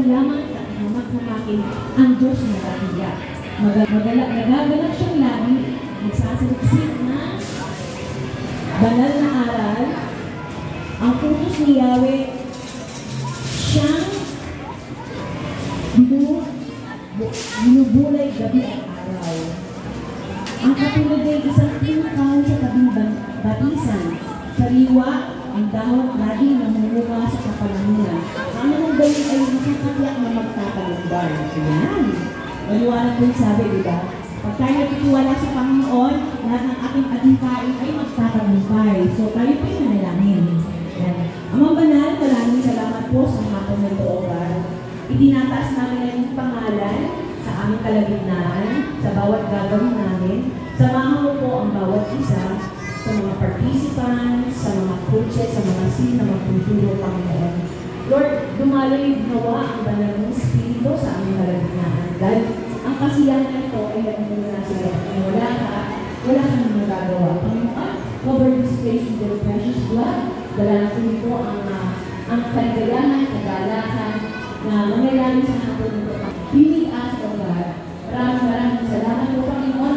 lamang sa hamak-hamakin ang Diyos na katiyak. Nagagalak siyang lagi, nagsasaliksik na banal na aral. Ang utos ni Yahweh, siyang binubulay gabi at araw. Ang katulad ay isang pinakaw sa tabing batisan. Sariwa ang dahon laging namunga sa kapalanginan. Ang anong gawin ay makakatiyak na magtatalumbay. Ayan. Maliwanag po yung sabi, diba? Pag tayo nagtitiwala sa Panginoon, lahat ng ating adhikain ay magtatalumbay. So, tayo po yung nanalangin. Amang Banal, maraming salamat po sa hapon ng Looban. Itinataas namin ang iyong pangalan sa aming kalagitnaan, sa bawat gagawin namin. Samahan mo po ang bawat isa sa mga participants, sa mga coaches, sa mga sin na magtutulong, Panginoon. Lord, dumaloy nawa ang banal ng Espiritu sa aming kalagitnaan. Dahil ang kasiyahan ito ay nagmula na sila. Wala kang magagawa. Panginoon, cover this place with your precious blood. Dala natin ito ang kaligayahan, kagalakan na mangyayari sa hapon nito. Pinig us, O God. Maraming salamat po, Panginoon,